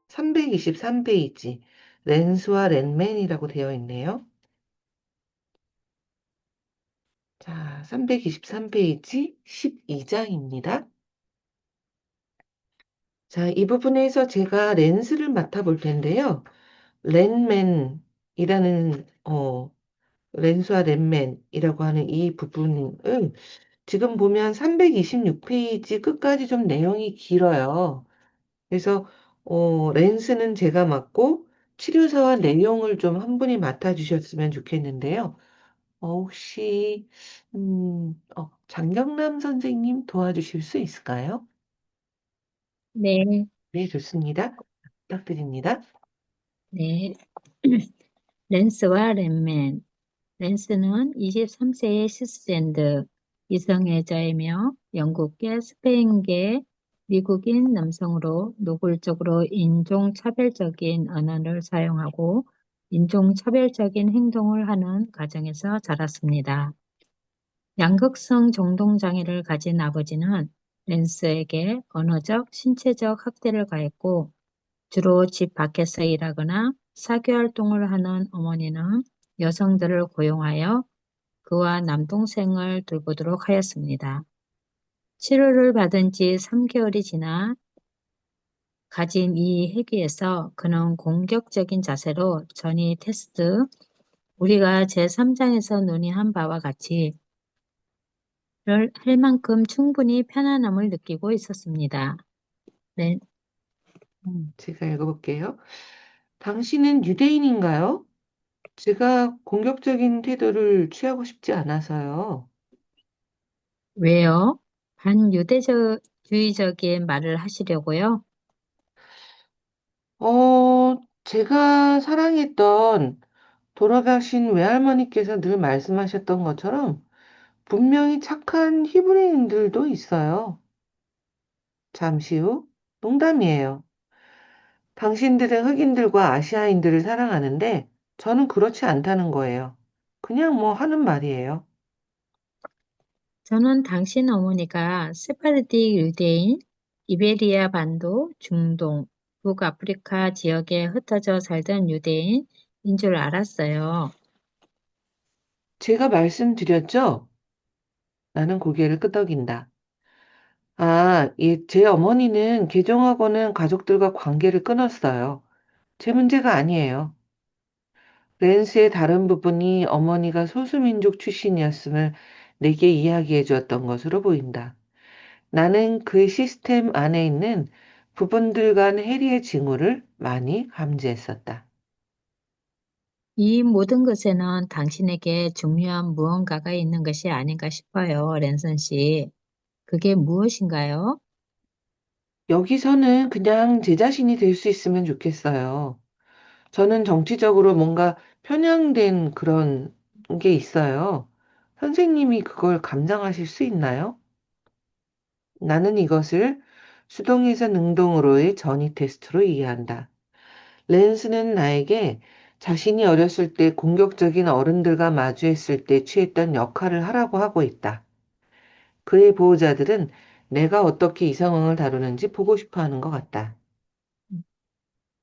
323페이지, 렌스와 렌맨이라고 되어 있네요. 자, 323페이지 12장입니다. 자, 이 부분에서 제가 렌스를 맡아볼 텐데요. 렌맨이라는, 렌스와 렌맨이라고 하는 이 부분은 지금 보면 326페이지 끝까지 좀 내용이 길어요. 그래서 렌스는 제가 맡고 치료서와 내용을 좀 한 분이 맡아주셨으면 좋겠는데요. 혹시 장경남 선생님 도와주실 수 있을까요? 네, 네, 좋습니다. 부탁드립니다. 네. 랜스와 랜맨. 랜스는 23세의 시스젠더 이성애자이며 영국계, 스페인계, 미국인 남성으로 노골적으로 인종차별적인 언어를 사용하고 인종차별적인 행동을 하는 가정에서 자랐습니다. 양극성 정동장애를 가진 아버지는 랜스에게 언어적, 신체적 학대를 가했고 주로 집 밖에서 일하거나 사교 활동을 하는 어머니는 여성들을 고용하여 그와 남동생을 돌보도록 하였습니다. 치료를 받은 지 3개월이 지나 가진 이 회귀에서 그는 공격적인 자세로 전이 테스트, 우리가 제3장에서 논의한 바와 같이 할 만큼 충분히 편안함을 느끼고 있었습니다. 네, 제가 읽어볼게요. 당신은 유대인인가요? 제가 공격적인 태도를 취하고 싶지 않아서요. 왜요? 반유대주의적인 말을 하시려고요? 제가 사랑했던 돌아가신 외할머니께서 늘 말씀하셨던 것처럼 분명히 착한 히브리인들도 있어요. 잠시 후, 농담이에요. 당신들은 흑인들과 아시아인들을 사랑하는데 저는 그렇지 않다는 거예요. 그냥 뭐 하는 말이에요. 저는 당신 어머니가 세파르디 유대인, 이베리아 반도, 중동, 북아프리카 지역에 흩어져 살던 유대인인 줄 알았어요. 제가 말씀드렸죠? 나는 고개를 끄덕인다. 아, 예, 제 어머니는 개종하고는 가족들과 관계를 끊었어요. 제 문제가 아니에요. 렌스의 다른 부분이 어머니가 소수민족 출신이었음을 내게 이야기해 주었던 것으로 보인다. 나는 그 시스템 안에 있는 부분들 간 해리의 징후를 많이 감지했었다. 이 모든 것에는 당신에게 중요한 무언가가 있는 것이 아닌가 싶어요, 랜선 씨. 그게 무엇인가요? 여기서는 그냥 제 자신이 될 수 있으면 좋겠어요. 저는 정치적으로 뭔가 편향된 그런 게 있어요. 선생님이 그걸 감당하실 수 있나요? 나는 이것을 수동에서 능동으로의 전이 테스트로 이해한다. 랜스는 나에게 자신이 어렸을 때 공격적인 어른들과 마주했을 때 취했던 역할을 하라고 하고 있다. 그의 보호자들은 내가 어떻게 이 상황을 다루는지 보고 싶어 하는 것 같다.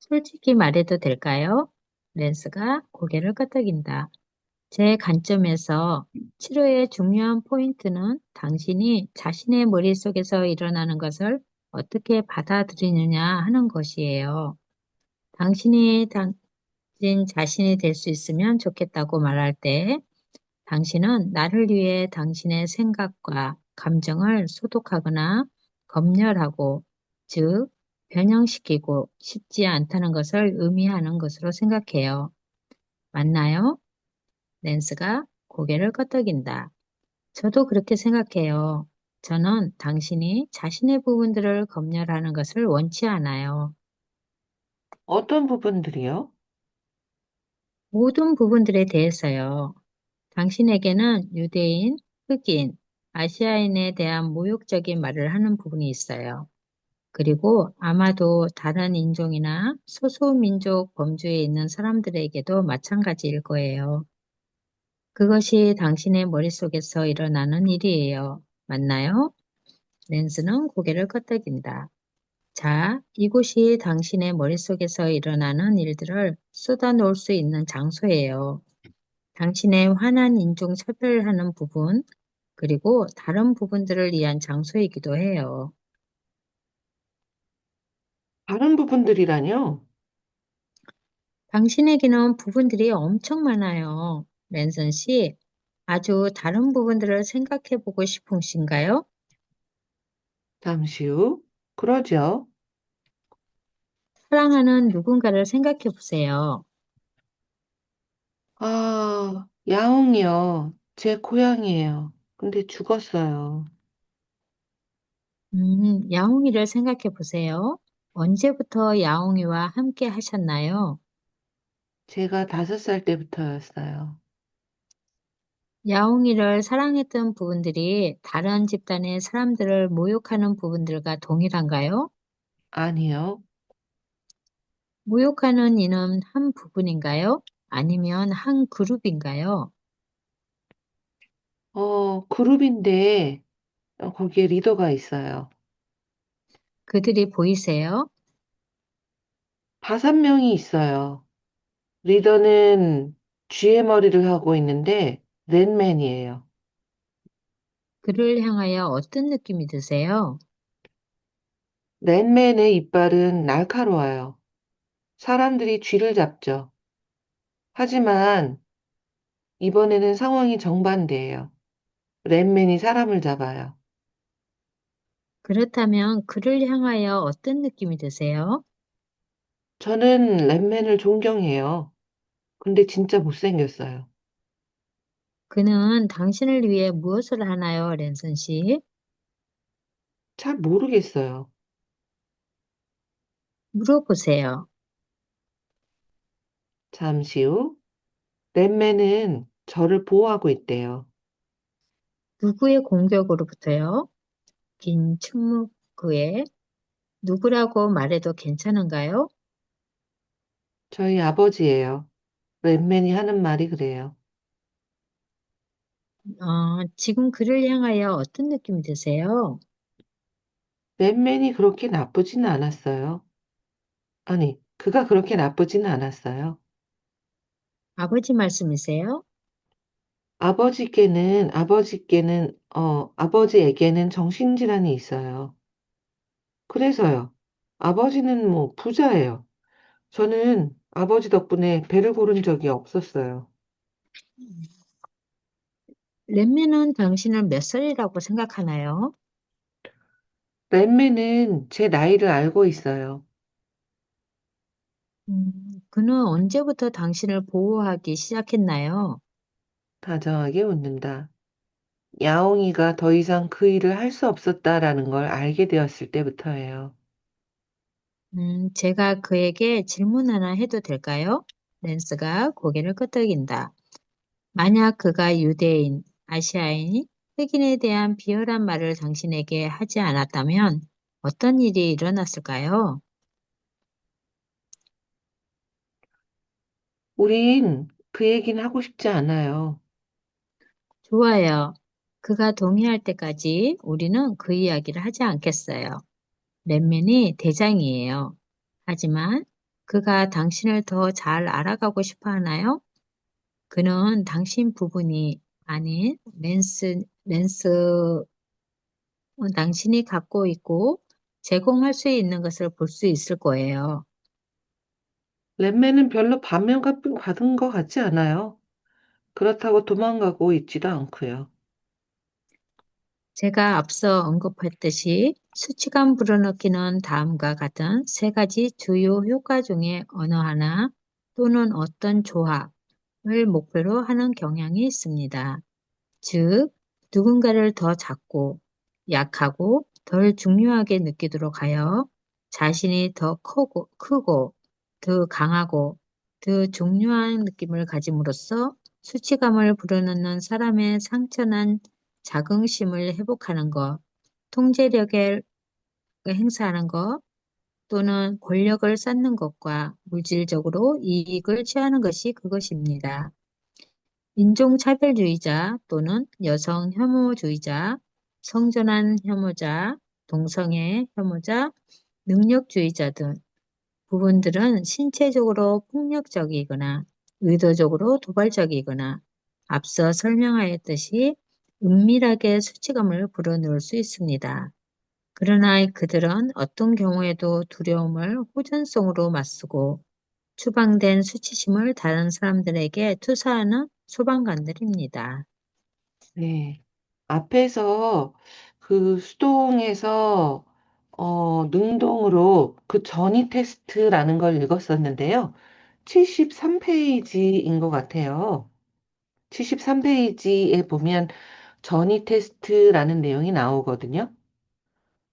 솔직히 말해도 될까요? 랜스가 고개를 끄덕인다. 제 관점에서 치료의 중요한 포인트는 당신이 자신의 머릿속에서 일어나는 것을 어떻게 받아들이느냐 하는 것이에요. 당신이 당신 자신이 될 수 있으면 좋겠다고 말할 때 당신은 나를 위해 당신의 생각과 감정을 소독하거나 검열하고, 즉, 변형시키고 싶지 않다는 것을 의미하는 것으로 생각해요. 맞나요? 낸스가 고개를 끄덕인다. 저도 그렇게 생각해요. 저는 당신이 자신의 부분들을 검열하는 것을 원치 않아요. 어떤 부분들이요? 모든 부분들에 대해서요. 당신에게는 유대인, 흑인, 아시아인에 대한 모욕적인 말을 하는 부분이 있어요. 그리고 아마도 다른 인종이나 소수민족 범주에 있는 사람들에게도 마찬가지일 거예요. 그것이 당신의 머릿속에서 일어나는 일이에요. 맞나요? 랜스는 고개를 끄덕인다. 자, 이곳이 당신의 머릿속에서 일어나는 일들을 쏟아놓을 수 있는 장소예요. 당신의 화난 인종 차별하는 부분, 그리고 다른 부분들을 위한 장소이기도 해요. 다른 부분들이라뇨? 당신에게는 부분들이 엄청 많아요. 랜선 씨, 아주 다른 부분들을 생각해 보고 싶으신가요? 잠시 후. 그러죠. 사랑하는 누군가를 생각해 보세요. 아, 야옹이요. 제 고양이에요. 근데 죽었어요. 야옹이를 생각해 보세요. 언제부터 야옹이와 함께 하셨나요? 제가 5살 때부터였어요. 야옹이를 사랑했던 부분들이 다른 집단의 사람들을 모욕하는 부분들과 동일한가요? 아니요. 모욕하는 이는 한 부분인가요? 아니면 한 그룹인가요? 그룹인데, 거기에 리더가 있어요. 그들이 보이세요? 5명이 있어요. 리더는 쥐의 머리를 하고 있는데, 랜맨이에요. 그를 향하여 어떤 느낌이 드세요? 랜맨의 이빨은 날카로워요. 사람들이 쥐를 잡죠. 하지만 이번에는 상황이 정반대예요. 랜맨이 사람을 잡아요. 그렇다면 그를 향하여 어떤 느낌이 드세요? 저는 랩맨을 존경해요. 근데 진짜 못생겼어요. 그는 당신을 위해 무엇을 하나요, 랜선 씨? 잘 모르겠어요. 물어보세요. 잠시 후, 랩맨은 저를 보호하고 있대요. 누구의 공격으로부터요? 긴 침묵 후에 누구라고 말해도 괜찮은가요? 저희 아버지예요. 랩맨이 하는 말이 그래요. 지금 그를 향하여 어떤 느낌이 드세요? 랩맨이 그렇게 나쁘지는 않았어요. 아니, 그가 그렇게 나쁘지는 않았어요. 아버지 말씀이세요? 아버지에게는 정신질환이 있어요. 그래서요. 아버지는 뭐 부자예요. 저는 아버지 덕분에 배를 고른 적이 없었어요. 렛맨은 당신을 몇 살이라고 생각하나요? 랩맨은 제 나이를 알고 있어요. 그는 언제부터 당신을 보호하기 시작했나요? 다정하게 웃는다. 야옹이가 더 이상 그 일을 할 수 없었다라는 걸 알게 되었을 때부터예요. 제가 그에게 질문 하나 해도 될까요? 랜스가 고개를 끄덕인다. 만약 그가 유대인, 아시아인, 흑인에 대한 비열한 말을 당신에게 하지 않았다면 어떤 일이 일어났을까요? 우린 그 얘기는 하고 싶지 않아요. 좋아요. 그가 동의할 때까지 우리는 그 이야기를 하지 않겠어요. 렛맨이 대장이에요. 하지만 그가 당신을 더 잘 알아가고 싶어 하나요? 그는 당신 부분이 아닌 당신이 갖고 있고 제공할 수 있는 것을 볼 수 있을 거예요. 랩맨은 별로 받은 것 같지 않아요. 그렇다고 도망가고 있지도 않고요. 제가 앞서 언급했듯이 수치감 불어넣기는 다음과 같은 세 가지 주요 효과 중에 어느 하나 또는 어떤 조합을 목표로 하는 경향이 있습니다. 즉, 누군가를 더 작고 약하고 덜 중요하게 느끼도록 하여 자신이 더 크고 더 강하고 더 중요한 느낌을 가짐으로써 수치감을 불어넣는 사람의 상처난 자긍심을 회복하는 것, 통제력을 행사하는 것, 또는 권력을 쌓는 것과 물질적으로 이익을 취하는 것이 그것입니다. 인종차별주의자 또는 여성 혐오주의자, 성전환 혐오자, 동성애 혐오자, 능력주의자 등 부분들은 신체적으로 폭력적이거나 의도적으로 도발적이거나 앞서 설명하였듯이 은밀하게 수치감을 불어넣을 수 있습니다. 그러나 그들은 어떤 경우에도 두려움을 호전성으로 맞서고 추방된 수치심을 다른 사람들에게 투사하는 소방관들입니다. 네. 앞에서 그 수동에서 능동으로 그 전이 테스트라는 걸 읽었었는데요. 73페이지인 것 같아요. 73페이지에 보면 전이 테스트라는 내용이 나오거든요.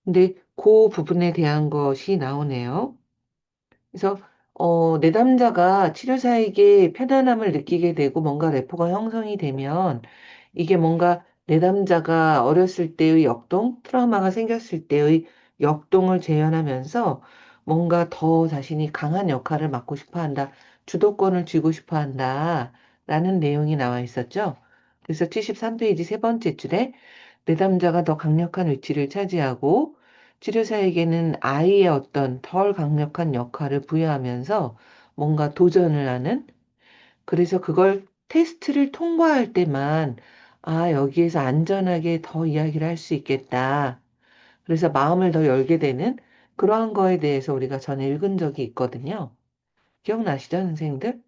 근데 그 부분에 대한 것이 나오네요. 그래서 내담자가 치료사에게 편안함을 느끼게 되고 뭔가 레포가 형성이 되면 이게 뭔가 내담자가 어렸을 때의 역동, 트라우마가 생겼을 때의 역동을 재현하면서 뭔가 더 자신이 강한 역할을 맡고 싶어 한다, 주도권을 쥐고 싶어 한다, 라는 내용이 나와 있었죠. 그래서 73페이지 세 번째 줄에 내담자가 더 강력한 위치를 차지하고 치료사에게는 아이의 어떤 덜 강력한 역할을 부여하면서 뭔가 도전을 하는, 그래서 그걸 테스트를 통과할 때만 아, 여기에서 안전하게 더 이야기를 할 수 있겠다. 그래서 마음을 더 열게 되는 그러한 거에 대해서 우리가 전에 읽은 적이 있거든요. 기억나시죠, 선생님들?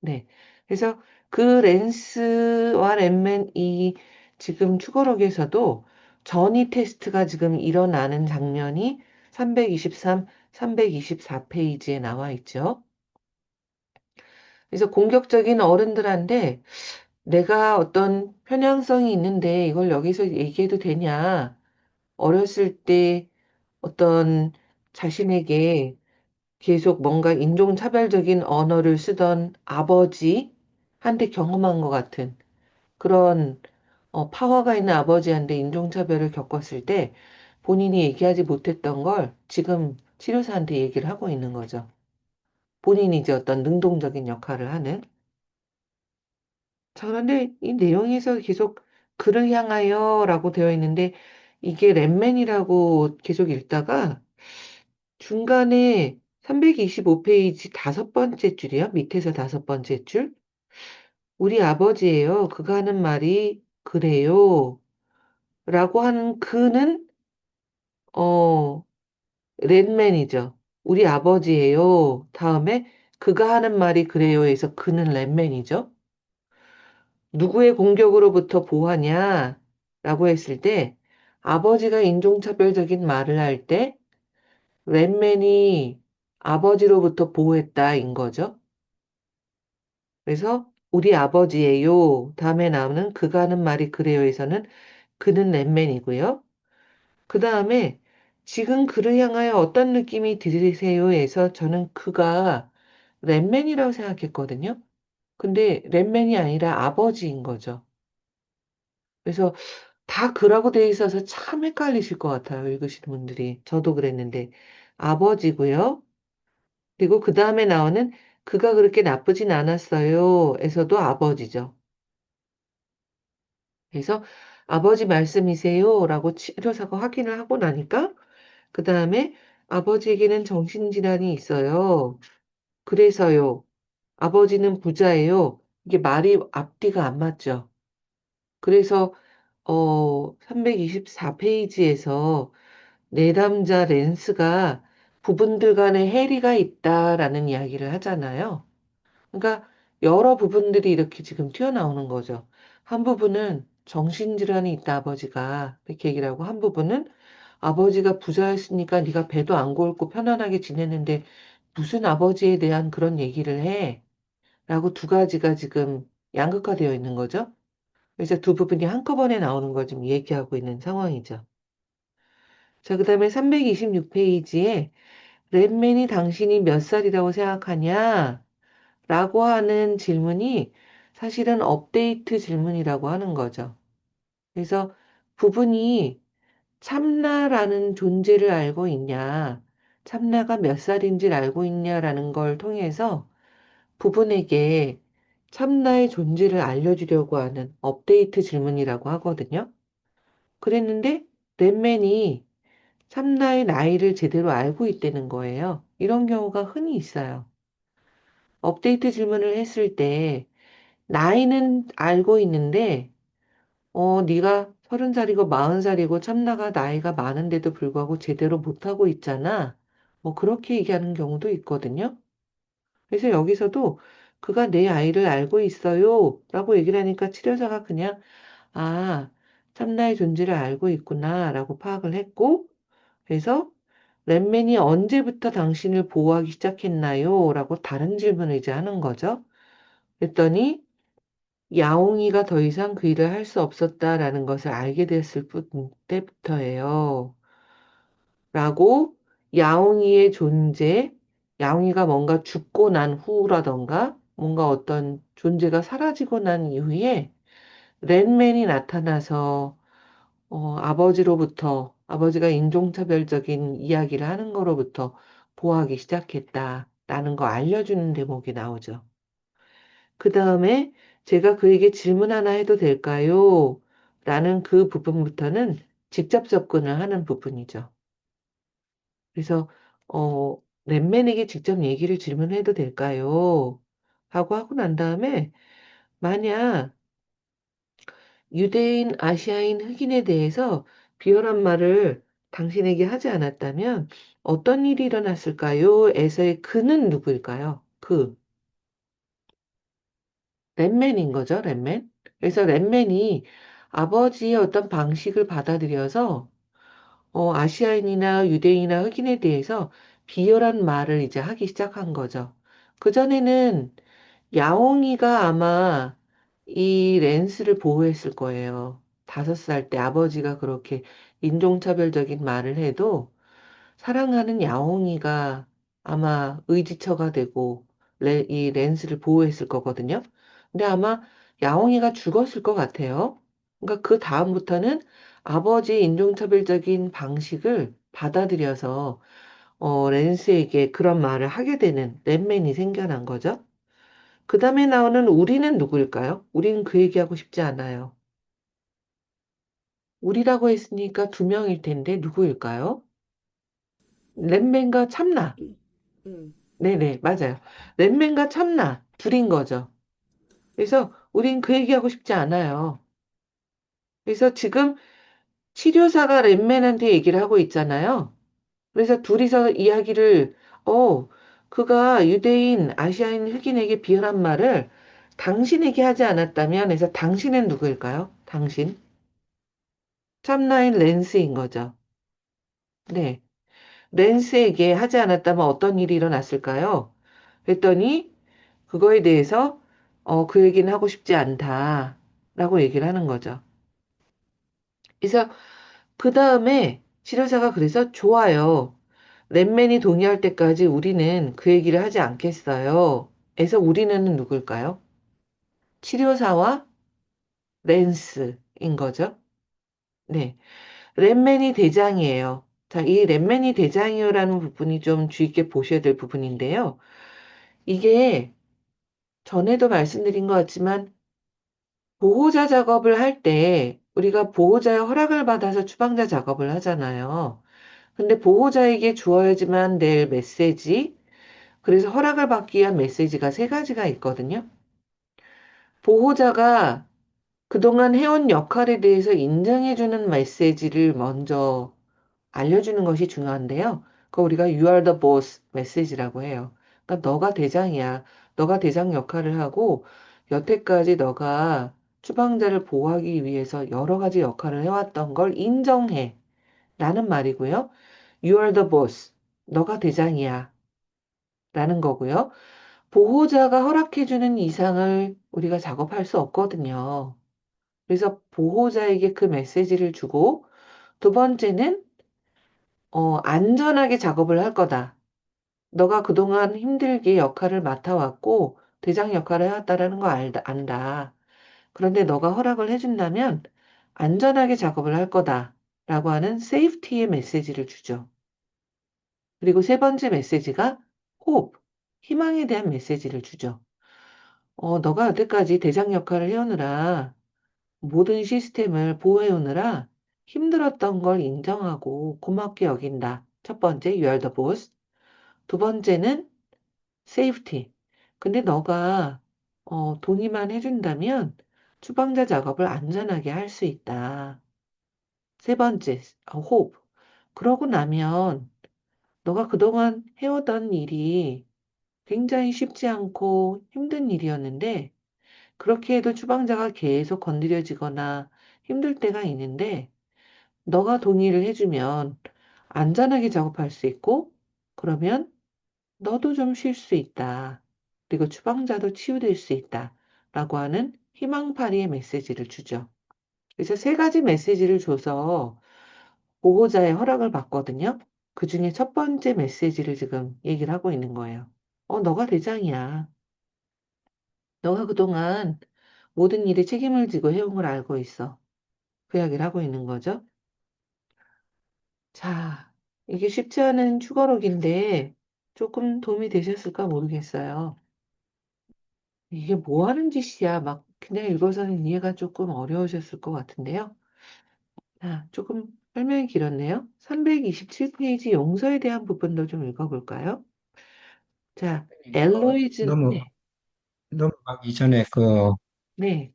네. 그래서 그 랜스와 랩맨이 지금 추가록에서도 전이 테스트가 지금 일어나는 장면이 323, 324페이지에 나와 있죠. 그래서 공격적인 어른들한테 내가 어떤 편향성이 있는데 이걸 여기서 얘기해도 되냐? 어렸을 때 어떤 자신에게 계속 뭔가 인종차별적인 언어를 쓰던 아버지한테 경험한 것 같은 그런 파워가 있는 아버지한테 인종차별을 겪었을 때 본인이 얘기하지 못했던 걸 지금 치료사한테 얘기를 하고 있는 거죠. 본인이 이제 어떤 능동적인 역할을 하는. 자, 그런데 이 내용에서 계속 그를 향하여라고 되어 있는데 이게 랩맨이라고 계속 읽다가 중간에 325페이지 다섯 번째 줄이요. 밑에서 다섯 번째 줄. 우리 아버지예요. 그가 하는 말이 그래요. 라고 하는 그는 어 랩맨이죠. 우리 아버지예요. 다음에 그가 하는 말이 그래요에서 그는 랩맨이죠. 누구의 공격으로부터 보호하냐? 라고 했을 때 아버지가 인종차별적인 말을 할 때 랩맨이 아버지로부터 보호했다인 거죠. 그래서 우리 아버지예요. 다음에 나오는 그가 하는 말이 그래요에서는 그는 랩맨이고요. 그 다음에 지금 그를 향하여 어떤 느낌이 들으세요에서 저는 그가 랩맨이라고 생각했거든요. 근데 랩맨이 아니라 아버지인 거죠. 그래서 다 그라고 돼 있어서 참 헷갈리실 것 같아요. 읽으시는 분들이. 저도 그랬는데 아버지고요. 그리고 그 다음에 나오는 그가 그렇게 나쁘진 않았어요. 에서도 아버지죠. 그래서 아버지 말씀이세요? 라고 치료사가 확인을 하고 나니까 그 다음에 아버지에게는 정신질환이 있어요. 그래서요. 아버지는 부자예요. 이게 말이 앞뒤가 안 맞죠. 그래서 324페이지에서 내담자 랜스가 부분들 간에 해리가 있다라는 이야기를 하잖아요. 그러니까 여러 부분들이 이렇게 지금 튀어나오는 거죠. 한 부분은 정신질환이 있다 아버지가 이렇게 얘기를 하고 한 부분은 아버지가 부자였으니까 네가 배도 안 골고 편안하게 지냈는데 무슨 아버지에 대한 그런 얘기를 해? 라고 두 가지가 지금 양극화되어 있는 거죠. 그래서 두 부분이 한꺼번에 나오는 걸 지금 얘기하고 있는 상황이죠. 자, 그 다음에 326페이지에 랩맨이 당신이 몇 살이라고 생각하냐? 라고 하는 질문이 사실은 업데이트 질문이라고 하는 거죠. 그래서 부분이 참나라는 존재를 알고 있냐, 참나가 몇 살인지를 알고 있냐라는 걸 통해서 부분에게 참나의 존재를 알려주려고 하는 업데이트 질문이라고 하거든요. 그랬는데 랩맨이 참나의 나이를 제대로 알고 있다는 거예요. 이런 경우가 흔히 있어요. 업데이트 질문을 했을 때 나이는 알고 있는데 네가 30살이고 40살이고 참나가 나이가 많은데도 불구하고 제대로 못하고 있잖아. 뭐 그렇게 얘기하는 경우도 있거든요. 그래서 여기서도 그가 내 아이를 알고 있어요. 라고 얘기를 하니까 치료자가 그냥 아, 참나의 존재를 알고 있구나. 라고 파악을 했고 그래서 랩맨이 언제부터 당신을 보호하기 시작했나요? 라고 다른 질문을 이제 하는 거죠. 그랬더니 야옹이가 더 이상 그 일을 할 수 없었다라는 것을 알게 됐을 때부터예요. 라고 야옹이의 존재, 야옹이가 뭔가 죽고 난 후라던가 뭔가 어떤 존재가 사라지고 난 이후에 랜맨이 나타나서 아버지가 인종차별적인 이야기를 하는 거로부터 보호하기 시작했다라는 거 알려주는 대목이 나오죠. 그 다음에 제가 그에게 질문 하나 해도 될까요? 라는 그 부분부터는 직접 접근을 하는 부분이죠. 그래서, 랩맨에게 직접 얘기를 질문해도 될까요? 하고 난 다음에 만약 유대인, 아시아인, 흑인에 대해서 비열한 말을 당신에게 하지 않았다면 어떤 일이 일어났을까요? 에서의 그는 누구일까요? 랩맨인 거죠, 랩맨. 그래서 랩맨이 아버지의 어떤 방식을 받아들여서 아시아인이나 유대인이나 흑인에 대해서 비열한 말을 이제 하기 시작한 거죠. 그전에는 야옹이가 아마 이 랜스를 보호했을 거예요. 5살 때 아버지가 그렇게 인종차별적인 말을 해도 사랑하는 야옹이가 아마 의지처가 되고 이 랜스를 보호했을 거거든요. 근데 아마 야옹이가 죽었을 것 같아요. 그러니까 그 다음부터는 아버지의 인종차별적인 방식을 받아들여서 랜스에게 그런 말을 하게 되는 랩맨이 생겨난 거죠. 그 다음에 나오는 우리는 누구일까요? 우리는 그 얘기하고 싶지 않아요. 우리라고 했으니까 2명일 텐데 누구일까요? 랩맨과 참나. 음, 네네, 맞아요. 랩맨과 참나, 둘인 거죠. 그래서 우린 그 얘기하고 싶지 않아요. 그래서 지금 치료사가 랩맨한테 얘기를 하고 있잖아요. 그래서 둘이서 이야기를, 어, 그가 유대인, 아시아인, 흑인에게 비열한 말을 당신에게 하지 않았다면 해서 당신은 누구일까요? 당신. 참나인 랜스인 거죠. 네. 랜스에게 하지 않았다면 어떤 일이 일어났을까요? 그랬더니 그거에 대해서 그 얘기는 하고 싶지 않다라고 얘기를 하는 거죠. 그래서 그 다음에 치료사가 그래서 좋아요. 랩맨이 동의할 때까지 우리는 그 얘기를 하지 않겠어요. 그래서 우리는 누굴까요? 치료사와 랜스인 거죠. 네. 랩맨이 대장이에요. 자, 이 랩맨이 대장이요라는 부분이 좀 주의 깊게 보셔야 될 부분인데요. 이게 전에도 말씀드린 것 같지만 보호자 작업을 할 때 우리가 보호자의 허락을 받아서 추방자 작업을 하잖아요. 근데 보호자에게 주어야지만 될 메시지, 그래서 허락을 받기 위한 메시지가 3가지가 있거든요. 보호자가 그동안 해온 역할에 대해서 인정해주는 메시지를 먼저 알려주는 것이 중요한데요. 그거 우리가 You are the boss 메시지라고 해요. 그러니까 너가 대장이야. 너가 대장 역할을 하고 여태까지 너가 추방자를 보호하기 위해서 여러 가지 역할을 해왔던 걸 인정해. 라는 말이고요. You are the boss. 너가 대장이야. 라는 거고요. 보호자가 허락해주는 이상을 우리가 작업할 수 없거든요. 그래서 보호자에게 그 메시지를 주고 두 번째는 안전하게 작업을 할 거다. 너가 그동안 힘들게 역할을 맡아왔고 대장 역할을 해왔다라는 거 안다. 그런데 너가 허락을 해준다면 안전하게 작업을 할 거다. 라고 하는 세이프티의 메시지를 주죠. 그리고 3번째 메시지가 호흡, 희망에 대한 메시지를 주죠. 너가 여태까지 대장 역할을 해오느라 모든 시스템을 보호해오느라 힘들었던 걸 인정하고 고맙게 여긴다. 첫 번째, you are the boss. 두 번째는 safety. 근데 너가 동의만 해준다면 주방자 작업을 안전하게 할 수 있다. 세 번째, hope. 그러고 나면 너가 그동안 해오던 일이 굉장히 쉽지 않고 힘든 일이었는데 그렇게 해도 주방자가 계속 건드려지거나 힘들 때가 있는데 너가 동의를 해주면 안전하게 작업할 수 있고 그러면 너도 좀 쉴 수 있다. 그리고 주방자도 치유될 수 있다. 라고 하는 희망파리의 메시지를 주죠. 그래서 세 가지 메시지를 줘서 보호자의 허락을 받거든요. 그 중에 첫 번째 메시지를 지금 얘기를 하고 있는 거예요. 너가 대장이야. 너가 그동안 모든 일에 책임을 지고 해온 걸 알고 있어. 그 이야기를 하고 있는 거죠. 자, 이게 쉽지 않은 축어록인데 조금 도움이 되셨을까 모르겠어요. 이게 뭐 하는 짓이야? 막 그냥 읽어서는 이해가 조금 어려우셨을 것 같은데요. 자, 조금 설명이 길었네요. 327페이지 용서에 대한 부분도 좀 읽어볼까요? 자, 엘로이즈, 넘어, 네, 넘어가기 전에 그 네.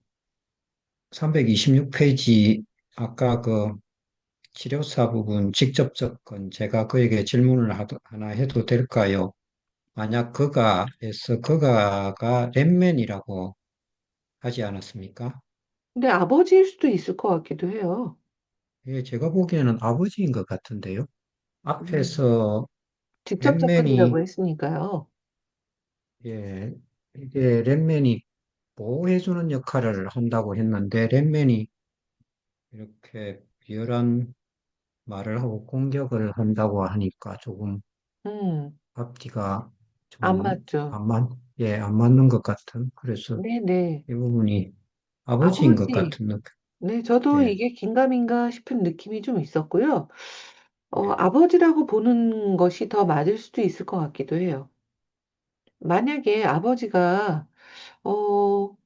326페이지 아까 그 치료사 부분 직접 접근 제가 그에게 질문을 하나 해도 될까요? 만약 그가가 랩맨이라고 하지 않았습니까? 근데 아버지일 수도 있을 것 같기도 해요. 예, 제가 보기에는 아버지인 것 같은데요. 음, 앞에서 직접 접근이라고 랩맨이 했으니까요. 예, 이게 랩맨이 보호해주는 역할을 한다고 했는데 랩맨이 이렇게 비열한 말을 하고 공격을 한다고 하니까 조금 음, 앞뒤가 안 좀 맞죠. 안 맞는 것 같은. 그래서 네네. 이 부분이 아버지인 것 아버지. 같은 느낌. 네, 저도 예, 이게 긴가민가 싶은 느낌이 좀 있었고요. 아버지라고 보는 것이 더 맞을 수도 있을 것 같기도 해요. 만약에 아버지가, 어,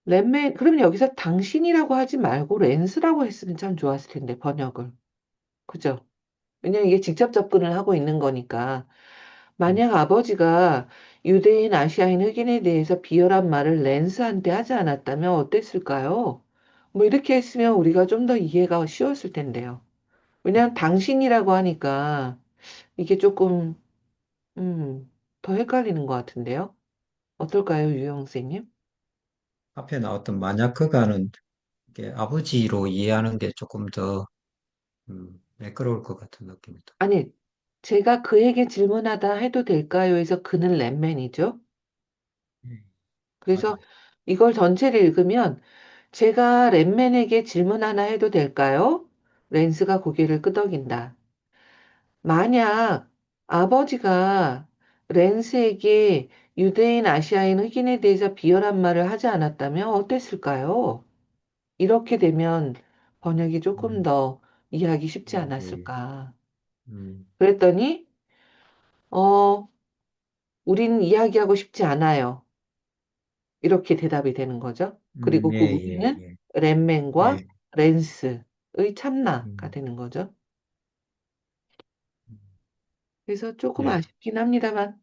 그러면 여기서 당신이라고 하지 말고 랜스라고 했으면 참 좋았을 텐데, 번역을. 그죠? 왜냐면 이게 직접 접근을 하고 있는 거니까. 음, 만약 아버지가 유대인, 아시아인, 흑인에 대해서 비열한 말을 랜스한테 하지 않았다면 어땠을까요? 뭐 이렇게 했으면 우리가 좀 더 이해가 쉬웠을 텐데요. 왜냐면 당신이라고 하니까 이게 조금, 음, 더 헷갈리는 것 같은데요. 어떨까요, 유영 선생님? 앞에 나왔던 만약 그가는 이게 아버지로 이해하는 게 조금 더 매끄러울 것 같은 느낌이다. 아니, 제가 그에게 질문하다 해도 될까요? 해서 그는 랩맨이죠. 예, 그래서 맞아요. 이걸 전체를 읽으면 제가 랩맨에게 질문 하나 해도 될까요? 랜스가 고개를 끄덕인다. 만약 아버지가 랜스에게 유대인, 아시아인, 흑인에 대해서 비열한 말을 하지 않았다면 어땠을까요? 이렇게 되면 번역이 조금 음, 더 이해하기 쉽지 예, 예. 않았을까. 음, 그랬더니, 어, 우린 이야기하고 싶지 않아요. 이렇게 대답이 되는 거죠. 그리고 그 예, 예, 우리는 예, 랩맨과 예. 랜스의 참나가 음, 되는 거죠. 음, 그래서 조금 예. 아쉽긴 합니다만,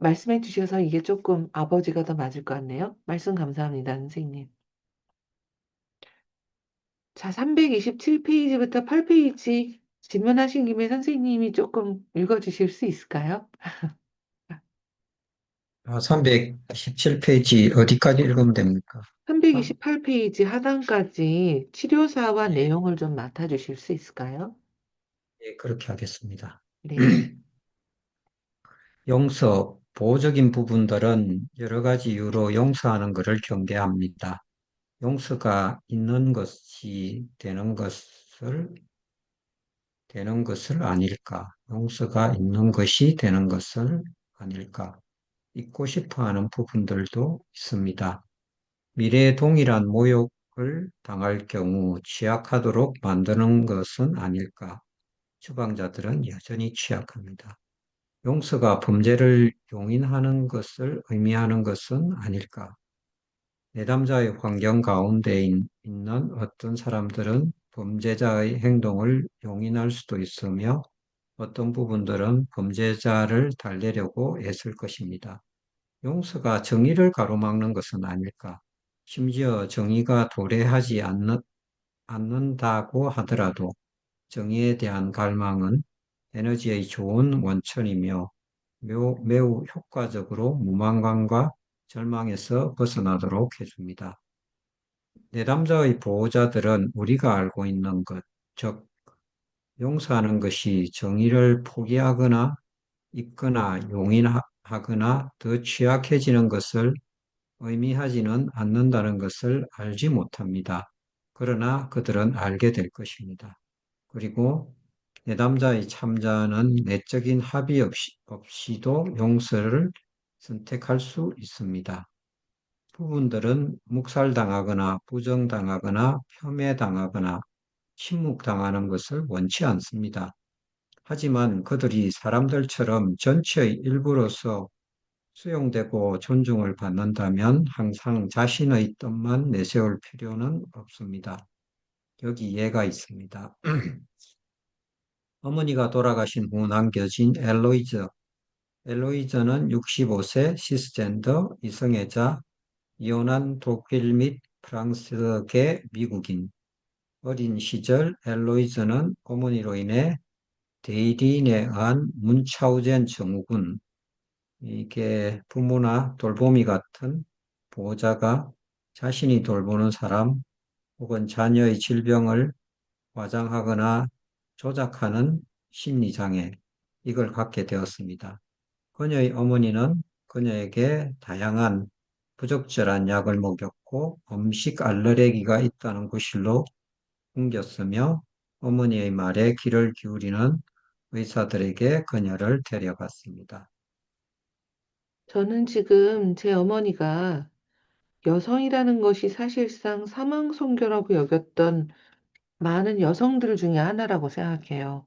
말씀해 주셔서 이게 조금 아버지가 더 맞을 것 같네요. 말씀 감사합니다, 선생님. 자, 327페이지부터 8페이지 질문하신 김에 선생님이 조금 읽어주실 수 있을까요? 317페이지 어디까지 읽으면 됩니까? 328페이지 하단까지 치료사와 예, 내용을 좀 맡아주실 수 있을까요? 예, 그렇게 하겠습니다. 네. 용서, 보호적인 부분들은 여러 가지 이유로 용서하는 것을 경계합니다. 용서가 있는 것이 되는 것을 아닐까? 용서가 있는 것이 되는 것을 아닐까? 잊고 싶어 하는 부분들도 있습니다. 미래에 동일한 모욕을 당할 경우 취약하도록 만드는 것은 아닐까? 추방자들은 여전히 취약합니다. 용서가 범죄를 용인하는 것을 의미하는 것은 아닐까? 내담자의 환경 가운데 있는 어떤 사람들은 범죄자의 행동을 용인할 수도 있으며 어떤 부분들은 범죄자를 달래려고 애쓸 것입니다. 용서가 정의를 가로막는 것은 아닐까? 심지어 정의가 도래하지 않는다고 하더라도 정의에 대한 갈망은 에너지의 좋은 원천이며 매우 효과적으로 무망감과 절망에서 벗어나도록 해줍니다. 내담자의 보호자들은 우리가 알고 있는 것, 즉 용서하는 것이 정의를 포기하거나 잊거나 용인하거나 더 취약해지는 것을 의미하지는 않는다는 것을 알지 못합니다. 그러나 그들은 알게 될 것입니다. 그리고 내담자의 참자는 내적인 합의 없이도 용서를 선택할 수 있습니다. 부분들은 묵살당하거나 부정당하거나 폄훼당하거나 침묵당하는 것을 원치 않습니다. 하지만 그들이 사람들처럼 전체의 일부로서 수용되고 존중을 받는다면 항상 자신의 뜻만 내세울 필요는 없습니다. 여기 예가 있습니다. 어머니가 돌아가신 후 남겨진 엘로이즈. 엘로이즈는 65세 시스젠더 이성애자, 이혼한 독일 및 프랑스계 미국인. 어린 시절 엘로이즈는 어머니로 인해 대의리인에 의한 문차우젠 증후군, 이게 부모나 돌보미 같은 보호자가 자신이 돌보는 사람 혹은 자녀의 질병을 과장하거나 조작하는 심리장애, 이걸 갖게 되었습니다. 그녀의 어머니는 그녀에게 다양한 부적절한 약을 먹였고 음식 알레르기가 있다는 구실로 옮겼으며 어머니의 말에 귀를 기울이는 의사들에게 그녀를 데려갔습니다. 저는 지금 제 어머니가 여성이라는 것이 사실상 사망 선고라고 여겼던 많은 여성들 중에 하나라고 생각해요.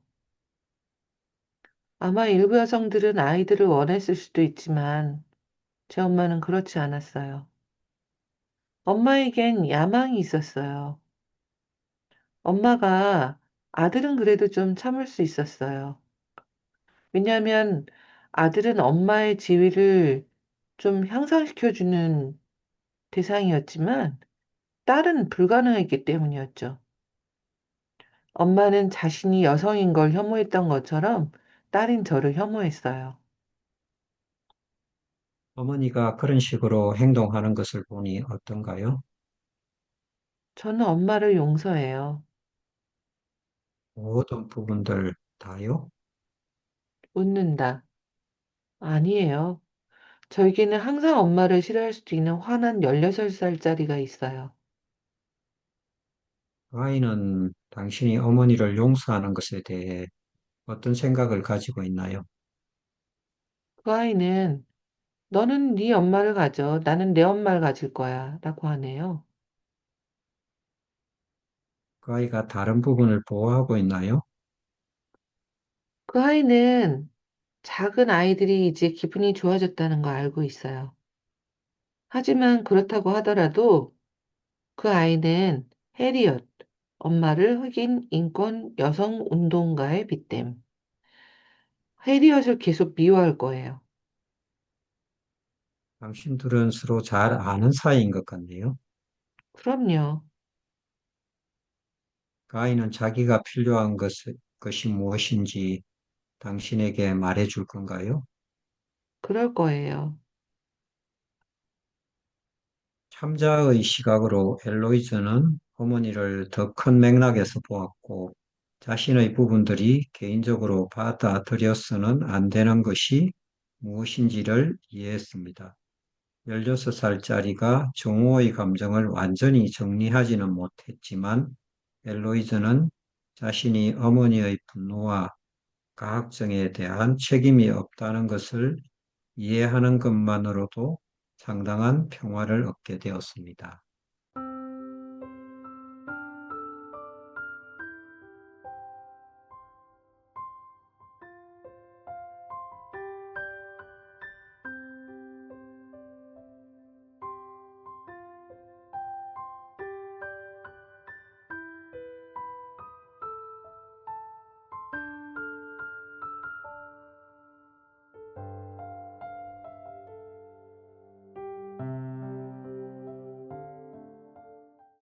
아마 일부 여성들은 아이들을 원했을 수도 있지만 제 엄마는 그렇지 않았어요. 엄마에겐 야망이 있었어요. 엄마가 아들은 그래도 좀 참을 수 있었어요. 왜냐하면 아들은 엄마의 지위를 좀 향상시켜주는 대상이었지만 딸은 불가능했기 때문이었죠. 엄마는 자신이 여성인 걸 혐오했던 것처럼 딸인 저를 혐오했어요. 어머니가 그런 식으로 행동하는 것을 보니 어떤가요? 저는 엄마를 용서해요. 모든 부분들 다요? 웃는다. 아니에요. 저에게는 항상 엄마를 싫어할 수도 있는 화난 16살짜리가 있어요. 그 아이는 당신이 어머니를 용서하는 것에 대해 어떤 생각을 가지고 있나요? 그 아이는 너는 네 엄마를 가져. 나는 내 엄마를 가질 거야. 라고 하네요. 그 아이가 다른 부분을 보호하고 있나요? 그 아이는 작은 아이들이 이제 기분이 좋아졌다는 거 알고 있어요. 하지만 그렇다고 하더라도 그 아이는 해리엇, 엄마를 흑인 인권 여성 운동가에 빗댐. 해리엇을 계속 미워할 거예요. 당신들은 서로 잘 아는 사이인 것 같네요. 그럼요. 그 아이는 자기가 필요한 것이 무엇인지 당신에게 말해줄 건가요? 그럴 거예요. 참자의 시각으로 엘로이즈는 어머니를 더 큰 맥락에서 보았고 자신의 부분들이 개인적으로 받아들여서는 안 되는 것이 무엇인지를 이해했습니다. 16살짜리가 정오의 감정을 완전히 정리하지는 못했지만 엘로이즈는 자신이 어머니의 분노와 가학정에 대한 책임이 없다는 것을 이해하는 것만으로도 상당한 평화를 얻게 되었습니다.